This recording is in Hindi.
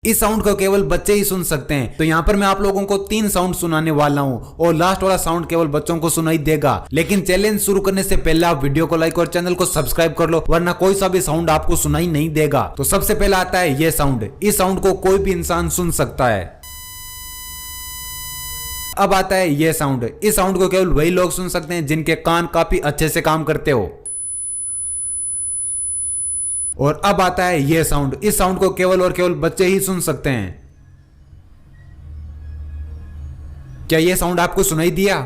इस साउंड को केवल बच्चे ही सुन सकते हैं। तो यहाँ पर मैं आप लोगों को 3 साउंड सुनाने वाला हूँ और लास्ट वाला साउंड केवल बच्चों को सुनाई देगा। लेकिन चैलेंज शुरू करने से पहले आप वीडियो को लाइक और चैनल को सब्सक्राइब कर लो, वरना कोई सा भी साउंड आपको सुनाई नहीं देगा। तो सबसे पहला आता है ये साउंड। इस साउंड को कोई भी इंसान सुन सकता है। अब आता है ये साउंड। इस साउंड को केवल वही लोग सुन सकते हैं जिनके कान काफी अच्छे से काम करते हो। और अब आता है ये साउंड। इस साउंड को केवल और केवल बच्चे ही सुन सकते हैं। क्या ये साउंड आपको सुनाई दिया?